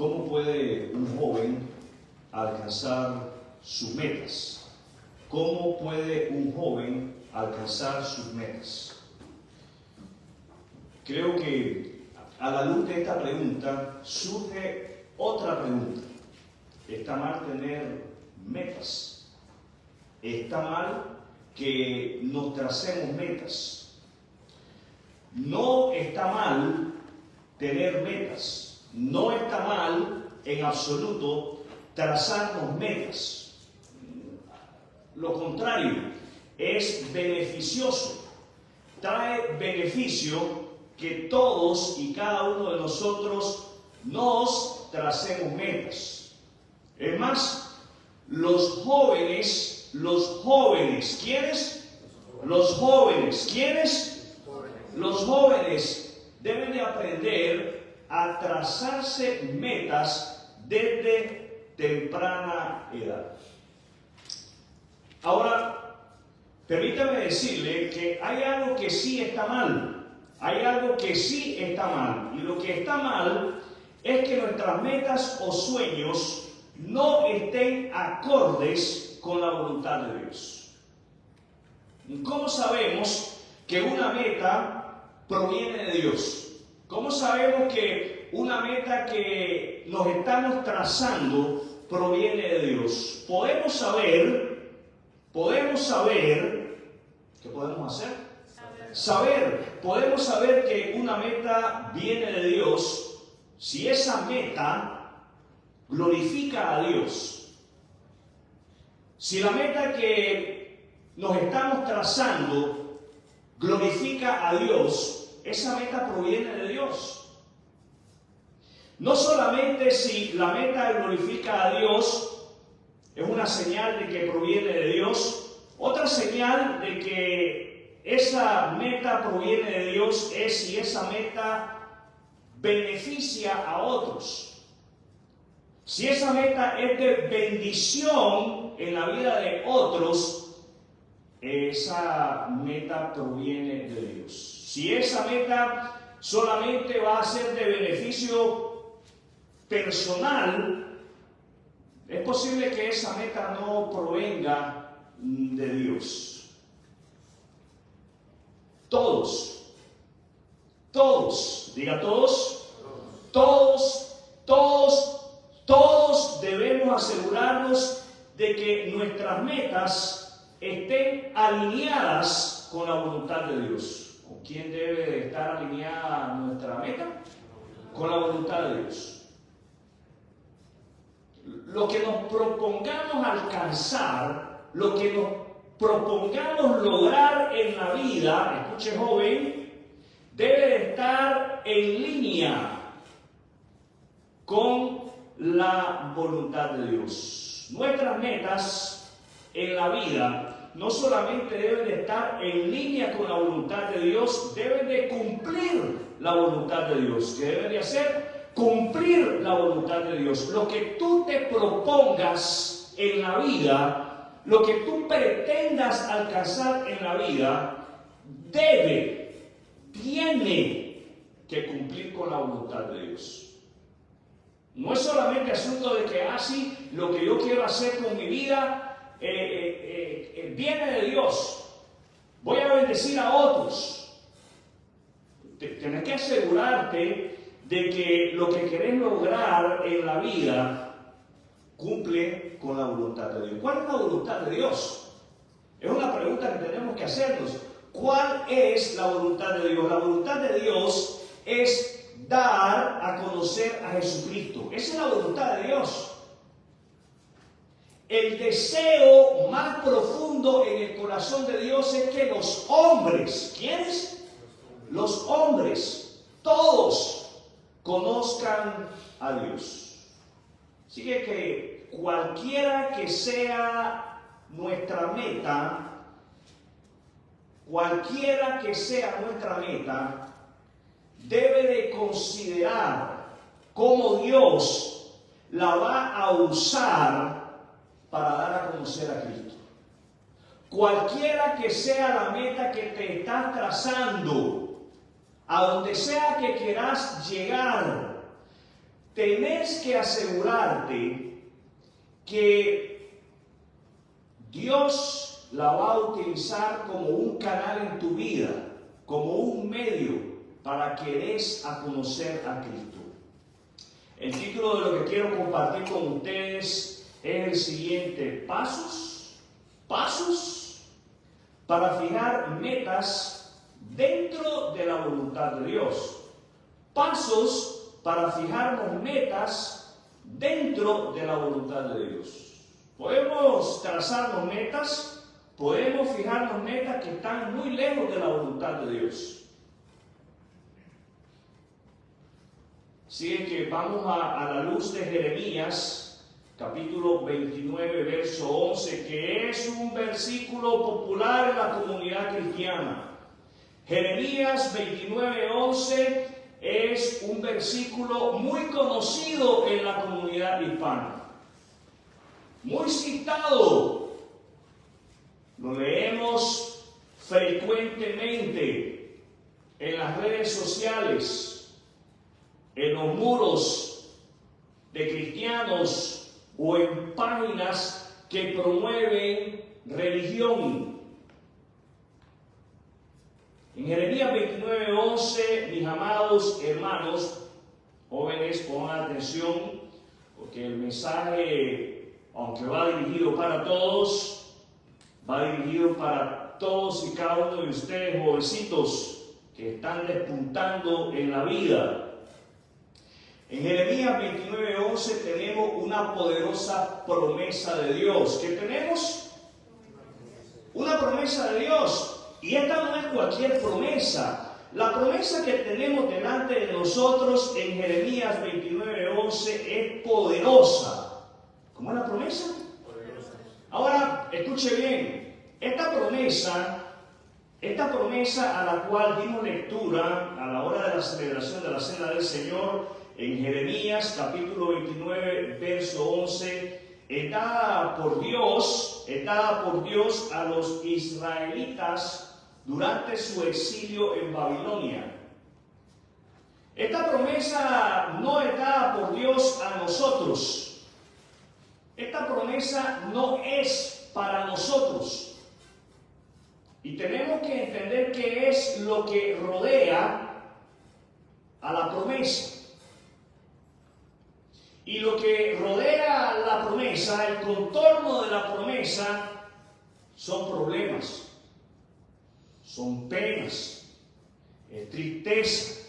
¿Cómo puede un joven alcanzar sus metas? ¿Cómo puede un joven alcanzar sus metas? Creo que a la luz de esta pregunta surge otra pregunta. ¿Está mal tener metas? ¿Está mal que nos tracemos metas? No está mal tener metas. No está mal en absoluto trazarnos metas. Lo contrario, es beneficioso. Trae beneficio que todos y cada uno de nosotros nos tracemos metas. Es más, los jóvenes, ¿quiénes? Los jóvenes, ¿quiénes? Los jóvenes deben de aprender a trazarse metas desde temprana edad. Ahora, permítame decirle que hay algo que sí está mal. Hay algo que sí está mal. Y lo que está mal es que nuestras metas o sueños no estén acordes con la voluntad de Dios. ¿Cómo sabemos que una meta proviene de Dios? ¿Cómo sabemos que una meta que nos estamos trazando proviene de Dios? Podemos saber, ¿qué podemos hacer? Podemos saber que una meta viene de Dios si esa meta glorifica a Dios. Si la meta que nos estamos trazando glorifica a Dios, esa meta proviene de Dios. No solamente si la meta glorifica a Dios, es una señal de que proviene de Dios. Otra señal de que esa meta proviene de Dios es si esa meta beneficia a otros. Si esa meta es de bendición en la vida de otros, esa meta proviene de Dios. Si esa meta solamente va a ser de beneficio personal, es posible que esa meta no provenga de Dios. Todos, diga todos debemos asegurarnos de que nuestras metas estén alineadas con la voluntad de Dios. ¿Con quién debe de estar alineada nuestra meta? Con la voluntad de Dios. Lo que nos propongamos alcanzar, lo que nos propongamos lograr en la vida, escuche joven, debe de estar en línea con la voluntad de Dios. Nuestras metas en la vida no solamente deben de estar en línea con la voluntad de Dios, deben de cumplir la voluntad de Dios. ¿Qué deben de hacer? Cumplir la voluntad de Dios. Lo que tú te propongas en la vida, lo que tú pretendas alcanzar en la vida, tiene que cumplir con la voluntad de Dios. No es solamente asunto de que sí, lo que yo quiero hacer con mi vida viene de Dios. Voy a bendecir a otros. Tienes que asegurarte de que lo que querés lograr en la vida cumple con la voluntad de Dios. ¿Cuál es la voluntad de Dios? Es una pregunta que tenemos que hacernos. ¿Cuál es la voluntad de Dios? La voluntad de Dios es dar a conocer a Jesucristo. Esa es la voluntad de Dios. El deseo más profundo en el corazón de Dios es que los hombres, ¿quiénes? Los hombres, todos, conozcan a Dios. Así que cualquiera que sea nuestra meta, debe de considerar cómo Dios la va a usar para dar a conocer a Cristo. Cualquiera que sea la meta que te estás trazando, a donde sea que quieras llegar, tenés que asegurarte que Dios la va a utilizar como un canal en tu vida, como un medio para que des a conocer a Cristo. El título de lo que quiero compartir con ustedes es el siguiente: pasos para fijar metas dentro de la voluntad de Dios. Pasos para fijarnos metas dentro de la voluntad de Dios. Podemos trazarnos metas, podemos fijarnos metas que están muy lejos de la voluntad de Dios. Así que vamos a la luz de Jeremías, capítulo 29, verso 11, que es un versículo popular en la comunidad cristiana. Jeremías 29, 11 es un versículo muy conocido en la comunidad hispana, muy citado. Lo leemos frecuentemente en las redes sociales, en los muros de cristianos o en páginas que promueven religión. En Jeremías 29, 11, mis amados hermanos, jóvenes, pongan atención, porque el mensaje, aunque va dirigido para todos, va dirigido para todos y cada uno de ustedes, jovencitos, que están despuntando en la vida. En Jeremías 29, 11 tenemos una poderosa promesa de Dios. ¿Qué tenemos? Una promesa de Dios. Y esta no es cualquier promesa. La promesa que tenemos delante de nosotros en Jeremías 29, 11 es poderosa. ¿Cómo es la promesa? Poderosa. Ahora, escuche bien. Esta promesa a la cual dimos lectura a la hora de la celebración de la Cena del Señor, en Jeremías capítulo 29, verso 11, es dada por Dios a los israelitas durante su exilio en Babilonia. Esta promesa no es dada por Dios a nosotros. Esta promesa no es para nosotros. Y tenemos que entender qué es lo que rodea a la promesa. Y lo que rodea la promesa, el contorno de la promesa, son problemas, son penas, es tristeza,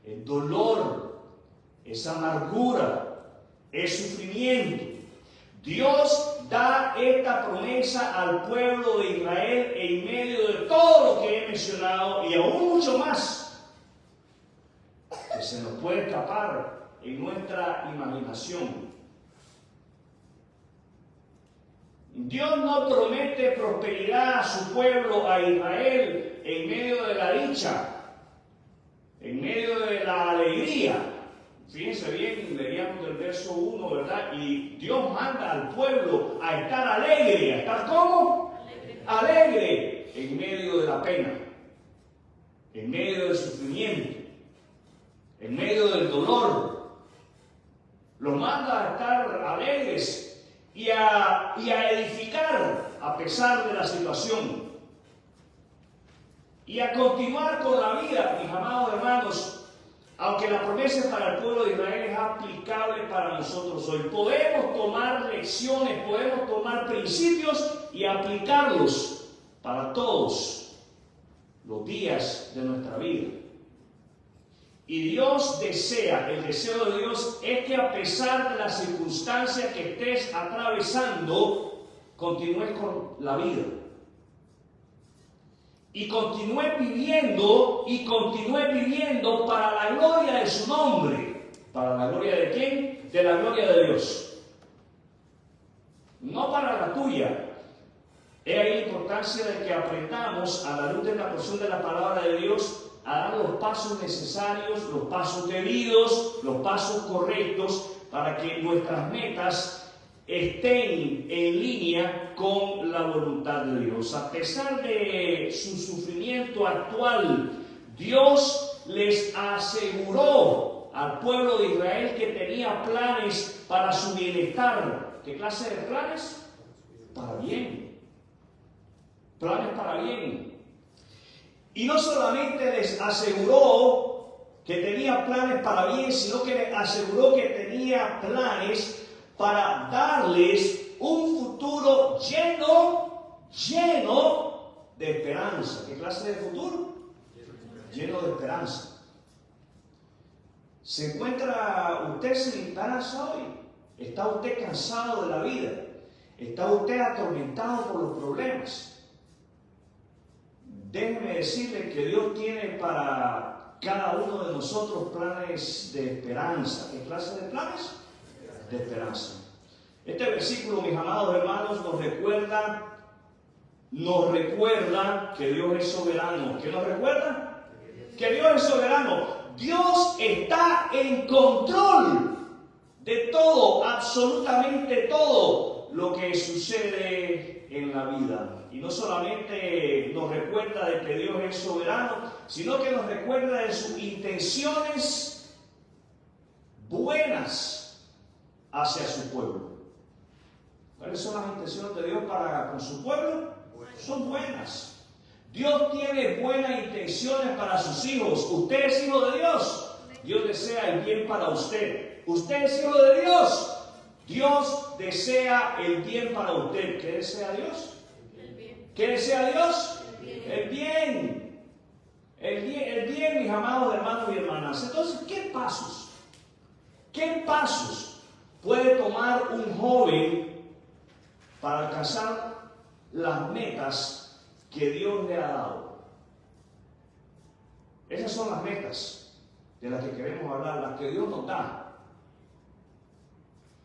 es dolor, es amargura, es sufrimiento. Dios da esta promesa al pueblo de Israel en medio de todo lo que he mencionado y aún mucho más que se nos puede escapar en nuestra imaginación. Dios no promete prosperidad a su pueblo, a Israel, en medio de la dicha, en medio de la alegría. Fíjense bien, leíamos del verso 1, ¿verdad? Y Dios manda al pueblo a estar alegre. ¿A estar cómo? Alegre en medio de la pena, en medio del sufrimiento, en medio del dolor. Los manda a estar alegres y a edificar a pesar de la situación. Y a continuar con la vida, mis amados hermanos, aunque la promesa para el pueblo de Israel es aplicable para nosotros hoy. Podemos tomar lecciones, podemos tomar principios y aplicarlos para todos los días de nuestra vida. Y Dios desea, el deseo de Dios es que a pesar de las circunstancias que estés atravesando, continúes con la vida. Y continúes viviendo para la gloria de su nombre. ¿Para la gloria de quién? De la gloria de Dios. No para la tuya. Es ahí la importancia de que aprendamos a la luz de la porción de la palabra de Dios a dar los pasos necesarios, los pasos debidos, los pasos correctos para que nuestras metas estén en línea con la voluntad de Dios. A pesar de su sufrimiento actual, Dios les aseguró al pueblo de Israel que tenía planes para su bienestar. ¿Qué clase de planes? Para bien. Planes para bien. Y no solamente les aseguró que tenía planes para bien, sino que les aseguró que tenía planes para darles un futuro lleno de esperanza. ¿Qué clase de futuro? Lleno de esperanza. ¿Se encuentra usted sin esperanza hoy? ¿Está usted cansado de la vida? ¿Está usted atormentado por los problemas? Déjeme decirle que Dios tiene para cada uno de nosotros planes de esperanza. ¿Qué clase de planes? De esperanza. Este versículo, mis amados hermanos, nos recuerda que Dios es soberano. ¿Qué nos recuerda? Que Dios es soberano. Dios está en control de todo, absolutamente todo lo que sucede en la vida. Y no solamente nos recuerda de que Dios es soberano, sino que nos recuerda de sus intenciones buenas hacia su pueblo. ¿Cuáles son las intenciones de Dios para con su pueblo? Son buenas. Dios tiene buenas intenciones para sus hijos. Usted es hijo de Dios. Dios desea el bien para usted. Usted es hijo de Dios. Dios desea el bien para usted. ¿Qué desea Dios? ¿Qué desea Dios? El bien. El bien, mis amados hermanos y hermanas. Entonces, ¿qué pasos puede tomar un joven para alcanzar las metas que Dios le ha dado? Esas son las metas de las que queremos hablar, las que Dios nos da.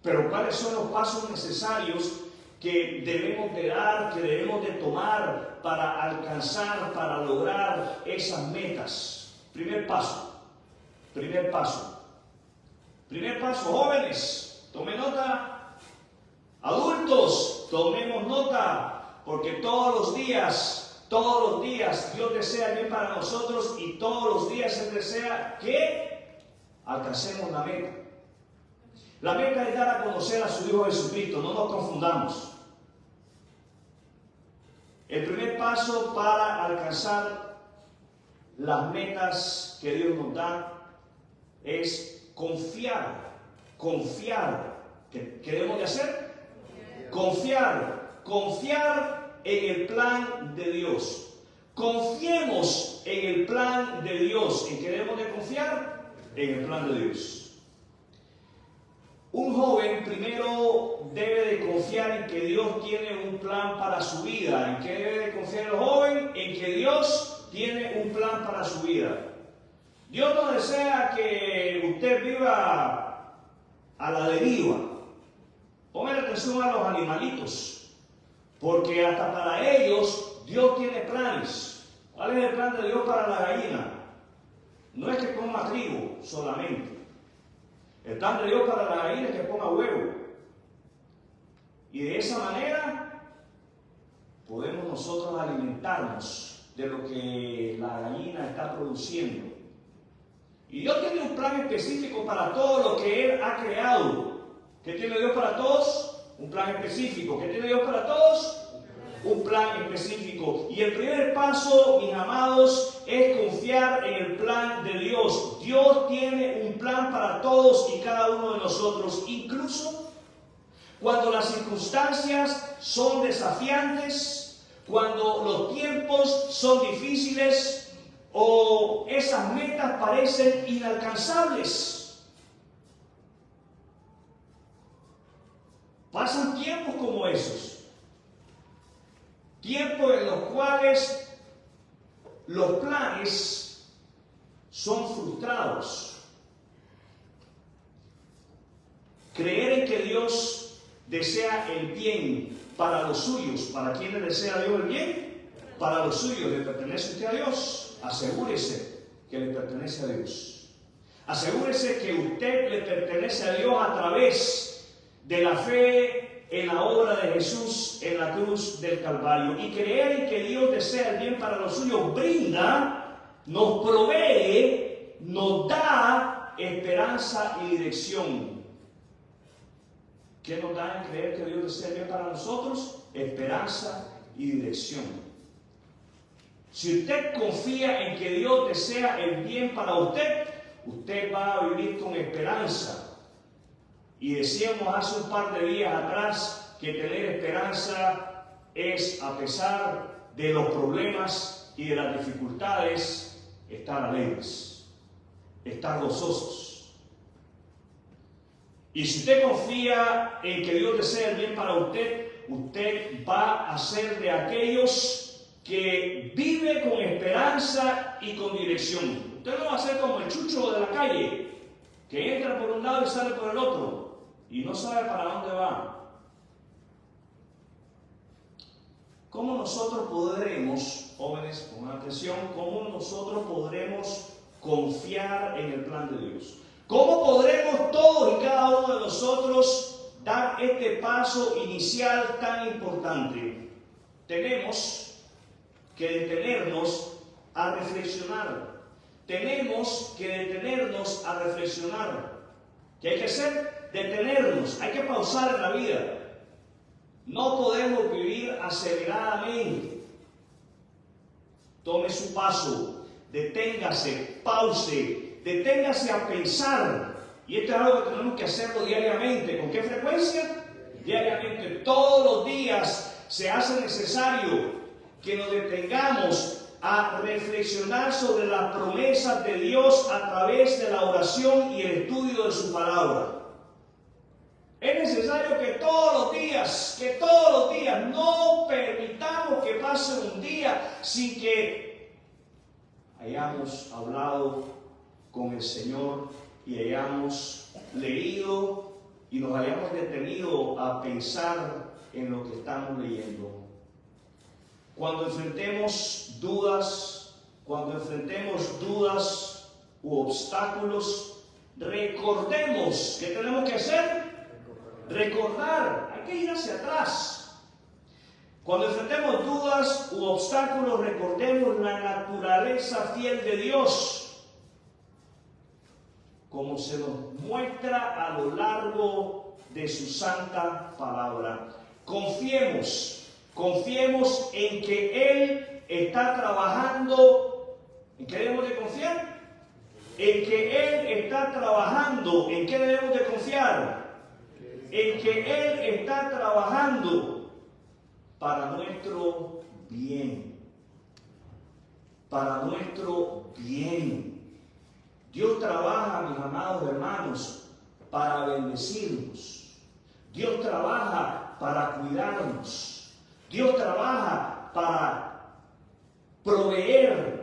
Pero ¿cuáles son los pasos necesarios que debemos de dar, que debemos de tomar para alcanzar, para lograr esas metas? Primer paso, jóvenes, tomen nota. Adultos, tomemos nota, porque todos los días Dios desea el bien para nosotros y todos los días Él desea que alcancemos la meta. La meta es dar a conocer a su Hijo Jesucristo, no nos confundamos. El primer paso para alcanzar las metas que Dios nos da es confiar. ¿Qué debemos de hacer? Confiar en el plan de Dios. Confiemos en el plan de Dios. ¿En qué debemos de confiar? En el plan de Dios. Un joven primero debe de confiar en que Dios tiene un plan para su vida. ¿En qué debe de confiar el joven? En que Dios tiene un plan para su vida. Dios no desea que usted viva a la deriva. Pongan atención a los animalitos, porque hasta para ellos Dios tiene planes. ¿Cuál es el plan de Dios para la gallina? No es que coma trigo solamente. El plan de Dios para la gallina es que ponga huevo. Y de esa manera podemos nosotros alimentarnos de lo que la gallina está produciendo. Y Dios tiene un plan específico para todo lo que Él ha creado. ¿Qué tiene Dios para todos? Un plan específico. ¿Qué tiene Dios para todos? Un plan específico. Y el primer paso, mis amados, es confiar en el plan de Dios. Dios tiene un plan para todos y cada uno de nosotros, incluso cuando las circunstancias son desafiantes, cuando los tiempos son difíciles o esas metas parecen inalcanzables. Pasan tiempos como esos. Tiempos en los cuales los planes son frustrados. Creer en que Dios desea el bien para los suyos. ¿Para quién le desea Dios el bien? Para los suyos. ¿Le pertenece usted a Dios? Asegúrese que le pertenece a Dios. Asegúrese que usted le pertenece a Dios a través de la fe en la obra de Jesús en la cruz del Calvario. Y creer en que Dios desea el bien para los suyos brinda, nos provee, nos da da esperanza y dirección. ¿Qué nos da en creer que Dios desea bien para nosotros? Esperanza y dirección. Si usted confía en que Dios desea el bien para usted, usted va a vivir con esperanza. Y decíamos hace un par de días atrás que tener esperanza es, a pesar de los problemas y de las dificultades, estar alegres, estar gozosos. Y si usted confía en que Dios desea el bien para usted, usted va a ser de aquellos que vive con esperanza y con dirección. Usted no va a ser como el chucho de la calle, que entra por un lado y sale por el otro, y no sabe para dónde va. ¿Cómo nosotros podremos, jóvenes, pongan atención, cómo nosotros podremos confiar en el plan de Dios? ¿Cómo podremos todos y cada uno de nosotros dar este paso inicial tan importante? Tenemos que detenernos a reflexionar. Tenemos que detenernos a reflexionar. ¿Qué hay que hacer? Detenernos. Hay que pausar en la vida. No podemos vivir aceleradamente. Tome su paso. Deténgase. Pause. Deténgase a pensar. Y esto es algo que tenemos que hacerlo diariamente. ¿Con qué frecuencia? Diariamente. Todos los días se hace necesario que nos detengamos a reflexionar sobre las promesas de Dios a través de la oración y el estudio de su palabra. Es necesario que todos los días no permitamos que pase un día sin que hayamos hablado con el Señor y hayamos leído y nos hayamos detenido a pensar en lo que estamos leyendo. Cuando enfrentemos dudas u obstáculos, recordemos que tenemos que hacer. Recordar, hay que ir hacia atrás. Cuando enfrentemos dudas u obstáculos, recordemos la naturaleza fiel de Dios, como se nos muestra a lo largo de su santa palabra. Confiemos en que Él está trabajando. ¿En qué debemos de confiar? En que Él está trabajando. ¿En qué debemos de confiar? En que Él está trabajando para nuestro bien. Para nuestro bien. Dios trabaja, mis amados hermanos, para bendecirnos. Dios trabaja para cuidarnos. Dios trabaja para proveer.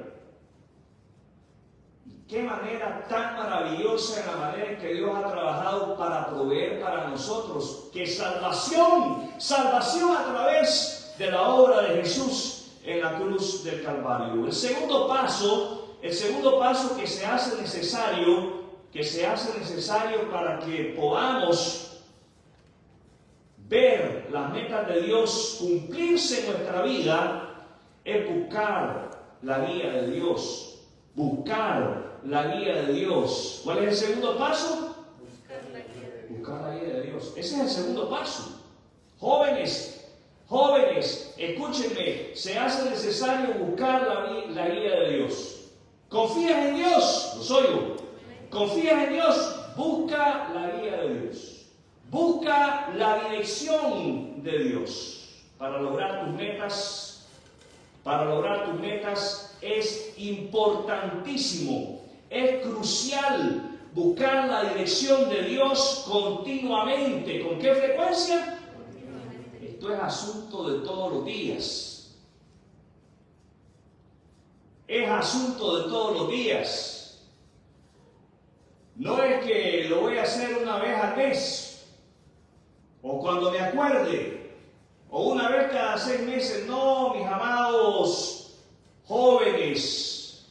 Qué manera tan maravillosa la manera en que Dios ha trabajado para proveer para nosotros. Que salvación a través de la obra de Jesús en la cruz del Calvario. El segundo paso que se hace necesario para que podamos ver las metas de Dios cumplirse en nuestra vida es buscar la guía de Dios. Buscar la guía de Dios. ¿Cuál es el segundo paso? Buscar la guía de Dios. Ese es el segundo paso. Jóvenes, escúchenme, se hace necesario buscar la guía de Dios. ¿Confías en Dios? Los oigo. ¿Confías en Dios? Busca la guía de Dios. Busca la dirección de Dios. Para lograr tus metas es importantísimo, es crucial buscar la dirección de Dios continuamente. ¿Con qué frecuencia? Esto es asunto de todos los días. Es asunto de todos los días. No es que lo voy a hacer una vez al mes, o cuando me acuerde, o una vez cada 6 meses. No, mis amados jóvenes,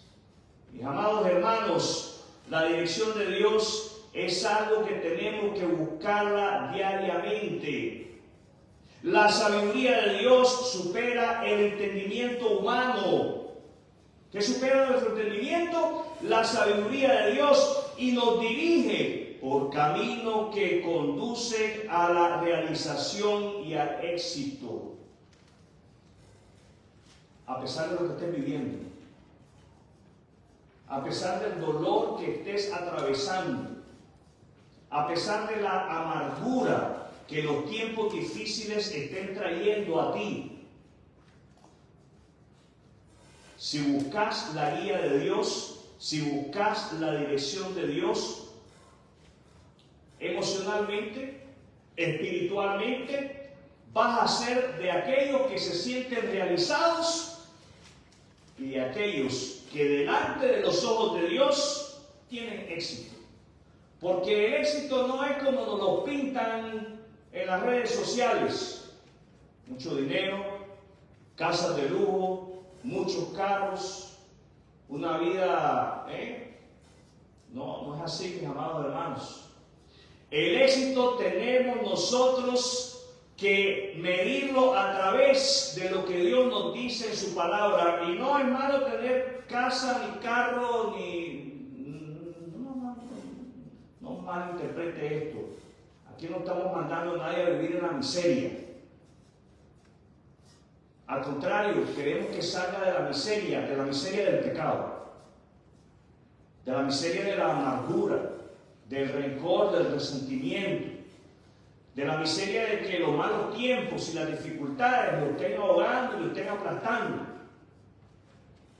mis amados hermanos, la dirección de Dios es algo que tenemos que buscarla diariamente. La sabiduría de Dios supera el entendimiento humano. ¿Qué supera nuestro entendimiento? La sabiduría de Dios y nos dirige por camino que conduce a la realización y al éxito. A pesar de lo que estés viviendo, a pesar del dolor que estés atravesando, a pesar de la amargura que los tiempos difíciles estén trayendo a ti, si buscas la guía de Dios, si buscas la dirección de Dios, emocionalmente, espiritualmente, vas a ser de aquellos que se sienten realizados y de aquellos que delante de los ojos de Dios tienen éxito. Porque el éxito no es como nos lo pintan en las redes sociales. Mucho dinero, casas de lujo, muchos carros, una vida, no es así, mis amados hermanos. El éxito tenemos nosotros que medirlo a través de lo que Dios nos dice en su palabra. Y no es malo tener casa, ni carro, no malinterprete esto. Aquí no estamos mandando a nadie a vivir en la miseria. Al contrario, queremos que salga de la miseria del pecado, de la miseria de la amargura, del rencor, del resentimiento, de la miseria de que los malos tiempos y las dificultades lo estén ahogando y lo estén aplastando.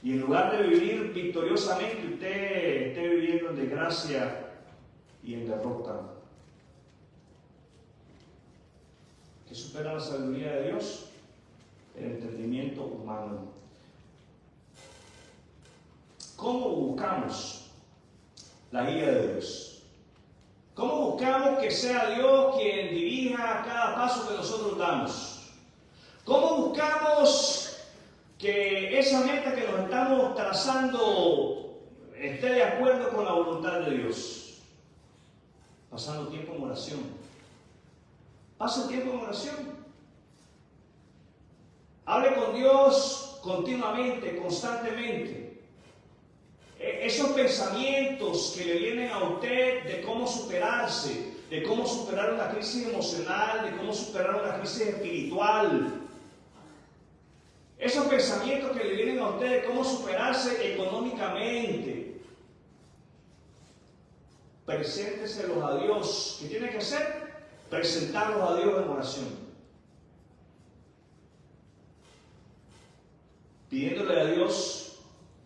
Y en lugar de vivir victoriosamente, usted esté viviendo en desgracia y en derrota. ¿Qué supera la sabiduría de Dios? El entendimiento humano. ¿Cómo buscamos la guía de Dios? ¿Cómo buscamos que sea Dios quien dirija cada paso que nosotros damos? ¿Cómo buscamos que esa meta que nos estamos trazando esté de acuerdo con la voluntad de Dios? Pasando tiempo en oración. Pase tiempo en oración. Hable con Dios continuamente, constantemente. Esos pensamientos que le vienen a usted de cómo superarse, de cómo superar una crisis emocional, de cómo superar una crisis espiritual. Esos pensamientos que le vienen a usted de cómo superarse económicamente. Presénteselos a Dios. ¿Qué tiene que hacer? Presentarlos a Dios en oración. Pidiéndole a Dios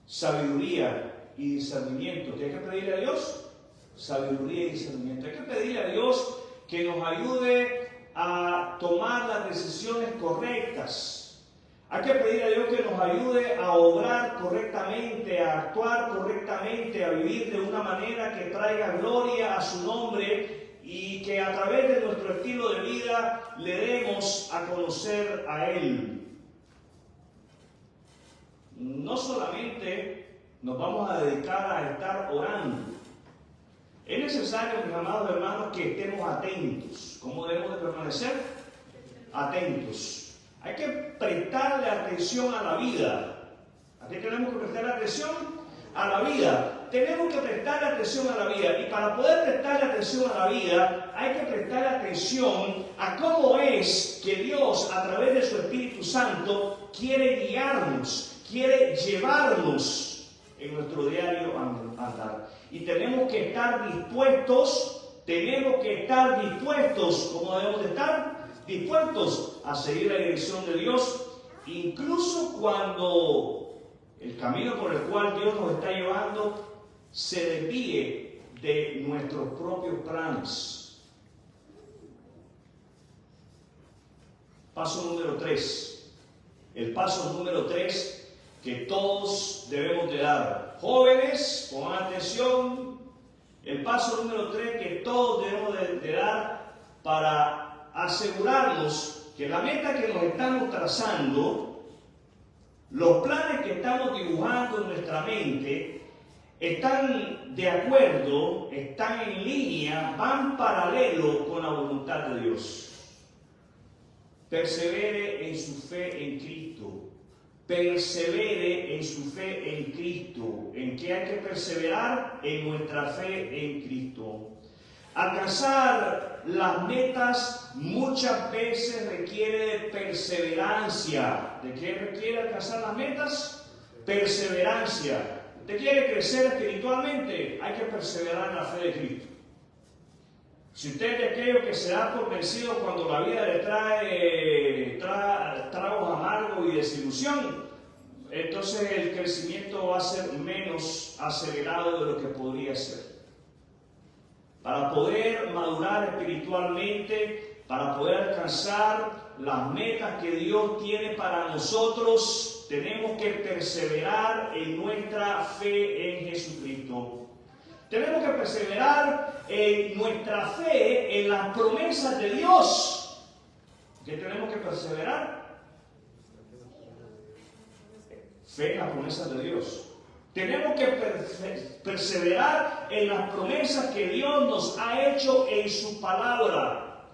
sabiduría y discernimiento. ¿Qué hay que pedirle a Dios? Sabiduría y discernimiento. Hay que pedirle a Dios que nos ayude a tomar las decisiones correctas. Hay que pedirle a Dios que nos ayude a obrar correctamente, a actuar correctamente, a vivir de una manera que traiga gloria a su nombre y que a través de nuestro estilo de vida le demos a conocer a Él. No solamente nos vamos a dedicar a estar orando. Es necesario, mis amados hermanos, que estemos atentos. ¿Cómo debemos de permanecer? Atentos. Hay que prestarle atención a la vida. ¿A qué tenemos que prestarle atención? A la vida. Tenemos que prestarle atención a la vida. Y para poder prestarle atención a la vida, hay que prestarle atención a cómo es que Dios, a través de su Espíritu Santo, quiere guiarnos, quiere llevarnos en nuestro diario andar. Y tenemos que estar dispuestos, ¿cómo debemos de estar? Dispuestos a seguir la dirección de Dios, incluso cuando el camino por el cual Dios nos está llevando se desvíe de nuestros propios planes. Paso número 3. El paso número 3 que todos debemos de dar. Jóvenes, pongan atención. El paso número 3 que todos debemos de dar para asegurarnos que la meta que nos estamos trazando, los planes que estamos dibujando en nuestra mente, están de acuerdo, están en línea, van paralelo con la voluntad de Dios. Persevere en su fe en Cristo. persevere en su fe en Cristo. ¿En qué hay que perseverar? En nuestra fe en Cristo. Alcanzar las metas muchas veces requiere de perseverancia. ¿De qué requiere alcanzar las metas? Perseverancia. ¿Usted quiere crecer espiritualmente? Hay que perseverar en la fe de Cristo. Si usted es de aquello que se da por vencido cuando la vida le trae tragos amargos y desilusión, entonces el crecimiento va a ser menos acelerado de lo que podría ser. Para poder madurar espiritualmente, para poder alcanzar las metas que Dios tiene para nosotros, tenemos que perseverar en nuestra fe en Jesucristo. Tenemos que perseverar en nuestra fe en las promesas de Dios. ¿Qué tenemos que perseverar? Fe en las promesas de Dios. Tenemos que perseverar en las promesas que Dios nos ha hecho en su palabra.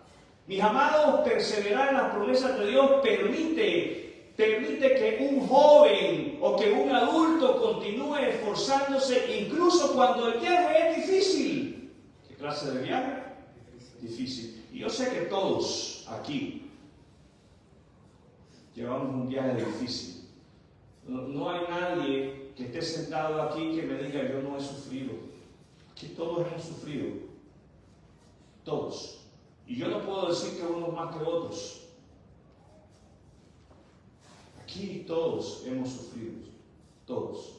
Mis amados, perseverar en las promesas de Dios permite que un joven o que un adulto continúe esforzándose incluso cuando el viaje es difícil. ¿Qué clase de viaje? Difícil. Y yo sé que todos aquí llevamos un viaje difícil. No hay nadie que esté sentado aquí que me diga yo no he sufrido. Aquí todos hemos sufrido. Todos. Y yo no puedo decir que unos más que otros. Aquí todos hemos sufrido, todos.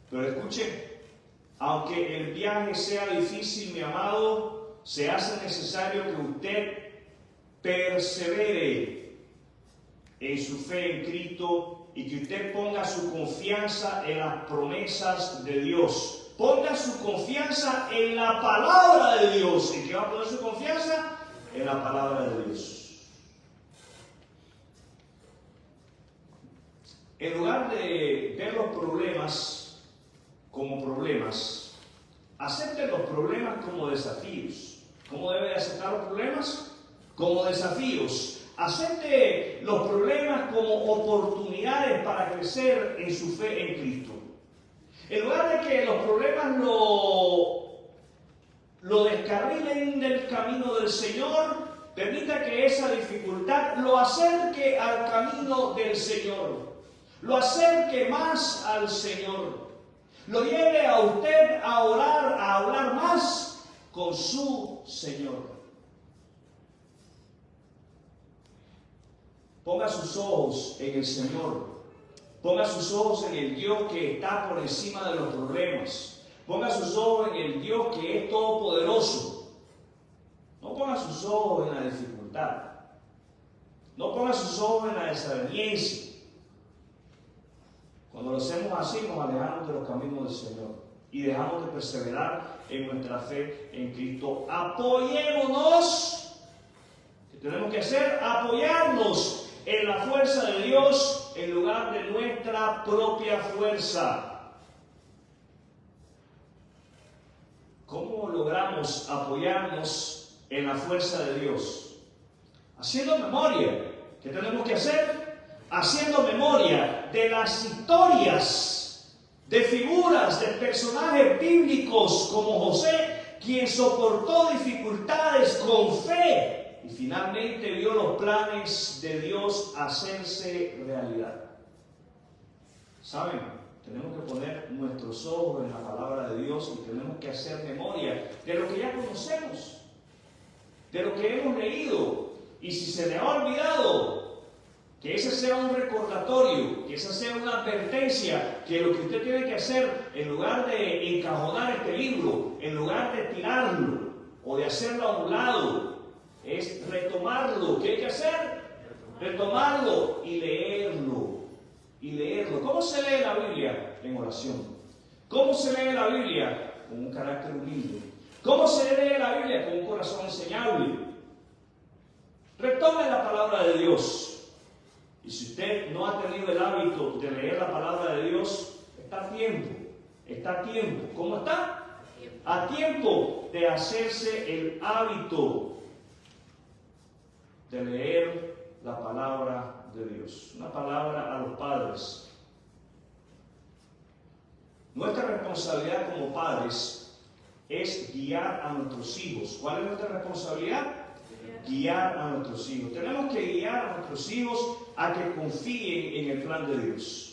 Pero escuche, aunque el viaje sea difícil, mi amado, se hace necesario que usted persevere en su fe en Cristo y que usted ponga su confianza en las promesas de Dios. Ponga su confianza en la palabra de Dios. ¿En qué va a poner su confianza? En la palabra de Dios. En lugar de ver los problemas como problemas, acepte los problemas como desafíos. ¿Cómo debe de aceptar los problemas? Como desafíos. Acepte los problemas como oportunidades para crecer en su fe en Cristo. En lugar de que los problemas lo descarrilen del camino del Señor, permita que esa dificultad lo acerque al camino del Señor. Lo acerque más al Señor. Lo lleve a usted a orar, a hablar más con su Señor. Ponga sus ojos en el Señor. Ponga sus ojos en el Dios que está por encima de los problemas. Ponga sus ojos en el Dios que es todopoderoso. No ponga sus ojos en la dificultad. No ponga sus ojos en la desaveniencia. Cuando lo hacemos así, nos alejamos de los caminos del Señor y dejamos de perseverar en nuestra fe en Cristo. Apoyémonos. ¿Qué tenemos que hacer? Apoyarnos en la fuerza de Dios en lugar de nuestra propia fuerza. ¿Cómo logramos apoyarnos en la fuerza de Dios? Haciendo memoria. ¿Qué tenemos que hacer? Haciendo memoria de las historias, de figuras, de personajes bíblicos como José, quien soportó dificultades con fe y finalmente vio los planes de Dios hacerse realidad. ¿Saben? Tenemos que poner nuestros ojos en la palabra de Dios y tenemos que hacer memoria de lo que ya conocemos, de lo que hemos leído. Y si se le ha olvidado, que ese sea un recordatorio, que esa sea una advertencia, que lo que usted tiene que hacer, en lugar de encajonar este libro, en lugar de tirarlo o de hacerlo a un lado, es retomarlo. ¿Qué hay que hacer? Retomarlo y leerlo. Y leerlo. ¿Cómo se lee la Biblia? En oración. ¿Cómo se lee la Biblia? Con un carácter humilde. ¿Cómo se lee la Biblia? Con un corazón enseñable. Retome la palabra de Dios. Y si usted no ha tenido el hábito de leer la palabra de Dios, está a tiempo. Está a tiempo. ¿Cómo está? A tiempo de hacerse el hábito de leer la palabra de Dios, una palabra a los padres. Nuestra responsabilidad como padres es guiar a nuestros hijos. ¿Cuál es nuestra responsabilidad? Guiar a nuestros hijos. Tenemos que guiar a nuestros hijos a que confíen en el plan de Dios.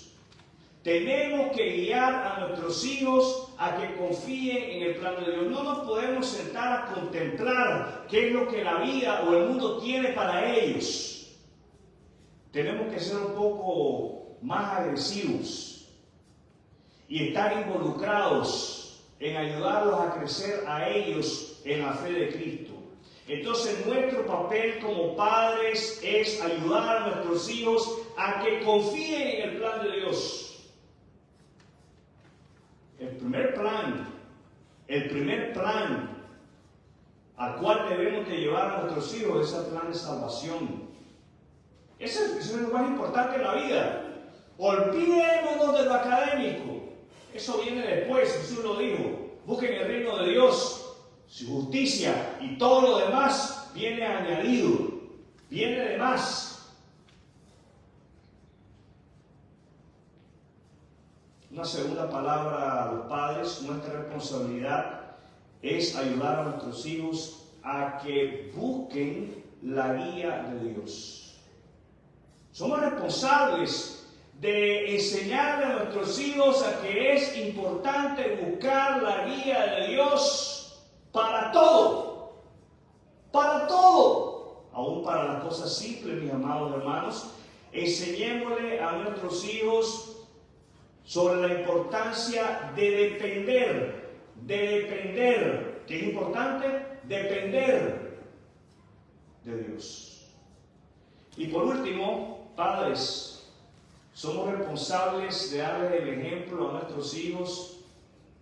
Tenemos que guiar a nuestros hijos a que confíen en el plan de Dios. No nos podemos sentar a contemplar qué es lo que la vida o el mundo tiene para ellos. Tenemos que ser un poco más agresivos y estar involucrados en ayudarlos a crecer a ellos en la fe de Cristo. Entonces nuestro papel como padres es ayudar a nuestros hijos a que confíen en el plan de Dios. El primer plan al cual debemos de llevar a nuestros hijos es el plan de salvación. Ese es lo más importante en la vida. Olvidémonos de lo académico. Eso viene después, Jesús lo dijo. Busquen el reino de Dios, su justicia y todo lo demás viene añadido, viene de más. Una segunda palabra a los padres, nuestra responsabilidad es ayudar a nuestros hijos a que busquen la guía de Dios. Somos responsables de enseñarle a nuestros hijos a que es importante buscar la guía de Dios para todo, aún para las cosas simples, mis amados hermanos. Enseñémosle a nuestros hijos sobre la importancia de depender, ¿qué es importante? Depender de Dios. Y por último, padres, somos responsables de darle el ejemplo a nuestros hijos,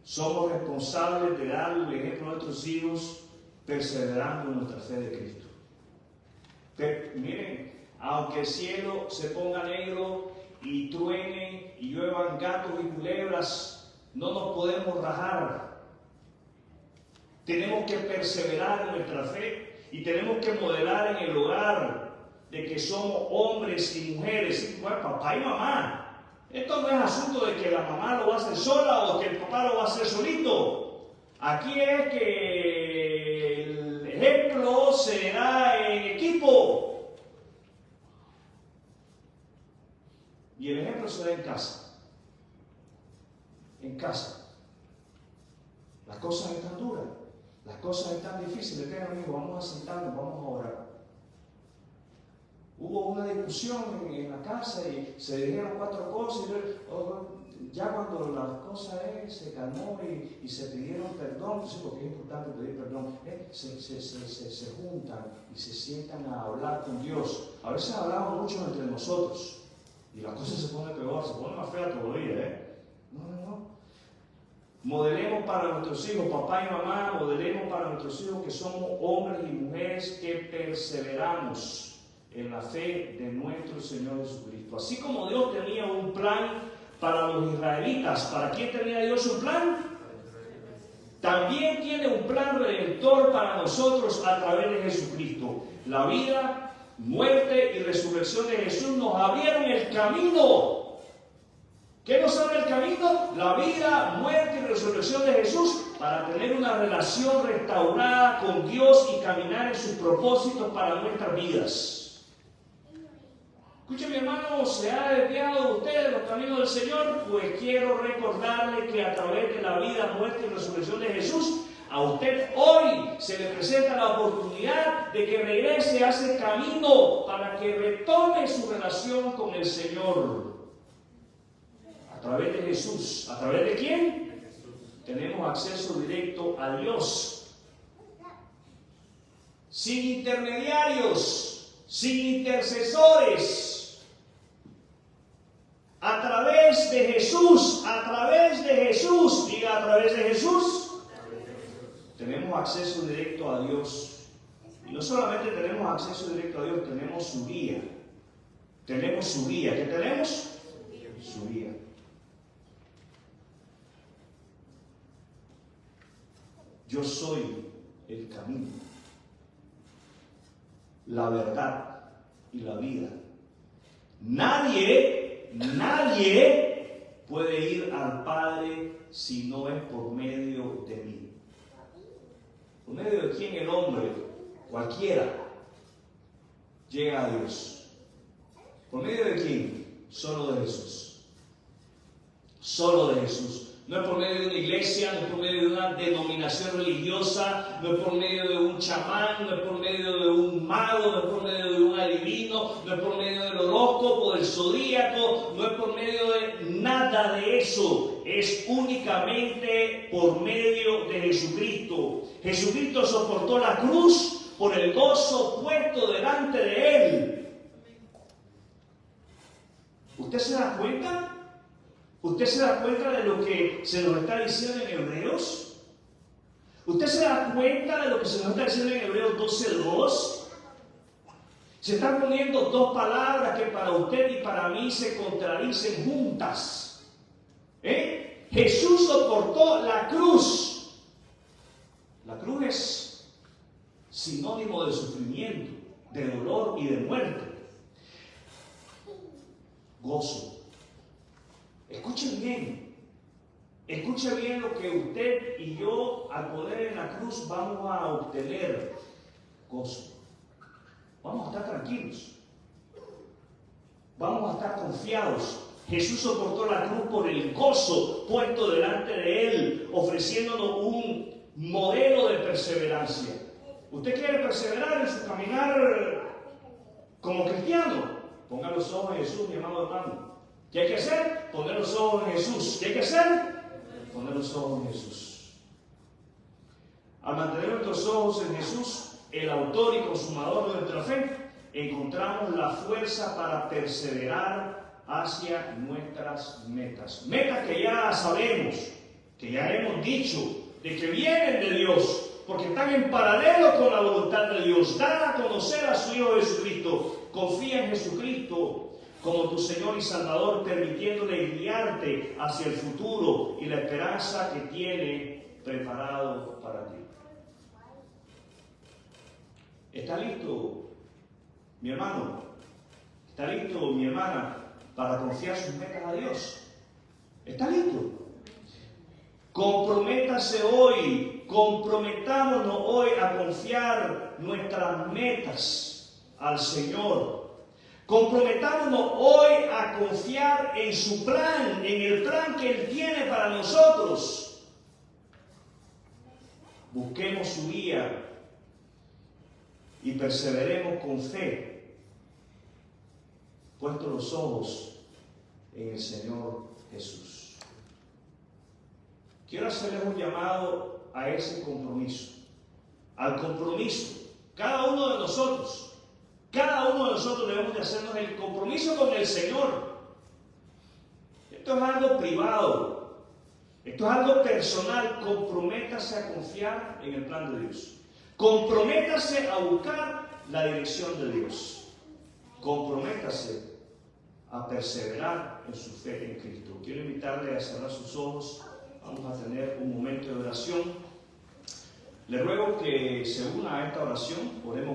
somos responsables de darle el ejemplo a nuestros hijos perseverando en nuestra fe de Cristo. Miren, aunque el cielo se ponga negro y truene y lluevan gatos y culebras, no nos podemos rajar. Tenemos que perseverar en nuestra fe y tenemos que modelar en el hogar de que somos hombres y mujeres, igual papá y mamá. Esto no es asunto de que la mamá lo va a hacer sola o que el papá lo va a hacer solito. Aquí es que el ejemplo se da en equipo. Y el ejemplo se da en casa. En casa. Las cosas están duras. Las cosas están difíciles. Vengan, amigos, vamos a sentarnos, vamos a orar. Hubo una discusión en la casa y se dijeron 4 cosas. Y ya cuando la cosa se calmó y se pidieron perdón, sí, porque es importante pedir perdón, se juntan y se sientan a hablar con Dios. A veces hablamos mucho entre nosotros. Y la cosa se pone peor, se pone más fea todavía, No. Modelemos para nuestros hijos, papá y mamá, modelemos para nuestros hijos que somos hombres y mujeres que perseveramos en la fe de nuestro Señor Jesucristo. Así como Dios tenía un plan para los israelitas, ¿para quién tenía Dios un plan? También tiene un plan redentor para nosotros a través de Jesucristo. La vida, muerte y resurrección de Jesús nos abrieron el camino. ¿Qué nos abre el camino? La vida, muerte y resurrección de Jesús para tener una relación restaurada con Dios y caminar en sus propósitos para nuestras vidas. Escuche, mi hermano, ¿se ha desviado usted de los caminos del Señor? Pues quiero recordarle que a través de la vida, muerte y resurrección de Jesús, a usted hoy se le presenta la oportunidad de que regrese a ese camino para que retome su relación con el Señor. A través de Jesús. ¿A través de quién? Tenemos acceso directo a Dios. Sin intermediarios, sin intercesores. A través de Jesús, diga, a través de Jesús. Tenemos acceso directo a Dios. Y no solamente tenemos acceso directo a Dios, tenemos su guía. Tenemos su guía. ¿Qué tenemos? Su guía. Yo soy el camino, la verdad y la vida. Nadie puede ir al Padre si no es por medio de mí. ¿Por medio de quién? El hombre, cualquiera, llega a Dios. ¿Por medio de quién? Solo de Jesús. Solo de Jesús. No es por medio de una iglesia, no es por medio de una denominación religiosa, no es por medio de un chamán, no es por medio de un mago, no es por medio de un adivino, no es por medio del horóscopo, del zodíaco, no es por medio de nada de eso. Es únicamente por medio de Jesucristo. Jesucristo soportó la cruz por el gozo puesto delante de Él. ¿Usted se da cuenta? ¿Usted se da cuenta de lo que se nos está diciendo en Hebreos? ¿Usted se da cuenta de lo que se nos está diciendo en Hebreos 12:2? Se están poniendo dos palabras que para usted y para mí se contradicen juntas. Jesús soportó la cruz. La cruz es sinónimo de sufrimiento, de dolor y de muerte. Gozo. Escuche bien lo que usted y yo al poner en la cruz vamos a obtener. Gozo. Vamos a estar tranquilos. Vamos a estar confiados. Jesús soportó la cruz por el gozo puesto delante de Él, ofreciéndonos un modelo de perseverancia. ¿Usted quiere perseverar en su caminar como cristiano? Ponga los ojos en Jesús, mi amado hermano. ¿Qué hay que hacer? Poner los ojos en Jesús. ¿Qué hay que hacer? Poner los ojos en Jesús. Al mantener nuestros ojos en Jesús, el autor y consumador de nuestra fe, encontramos la fuerza para perseverar hacia nuestras metas. Metas que ya sabemos, que ya hemos dicho, de que vienen de Dios, porque están en paralelo con la voluntad de Dios. Dar a conocer a su Hijo Jesucristo. Confía en Jesucristo como tu Señor y Salvador, permitiéndole guiarte hacia el futuro y la esperanza que tiene preparado para ti. ¿Está listo, mi hermano? ¿Está listo, mi hermana, para confiar sus metas a Dios? ¿Está listo? Comprométase hoy, comprometámonos hoy a confiar nuestras metas al Señor. Comprometámonos hoy a confiar en su plan, en el plan que Él tiene para nosotros. Busquemos su guía y perseveremos con fe, puestos los ojos en el Señor Jesús. Quiero hacerles un llamado a ese compromiso, al compromiso. Cada uno de nosotros debemos de hacernos el compromiso con el Señor. Esto es algo privado, esto es algo personal. Comprométase a confiar en el plan de Dios. Comprométase a buscar la dirección de Dios. Comprométase a perseverar en su fe en Cristo. Quiero invitarle a cerrar sus ojos. Vamos a tener un momento de oración. Le ruego que se una a esta oración. Oremos.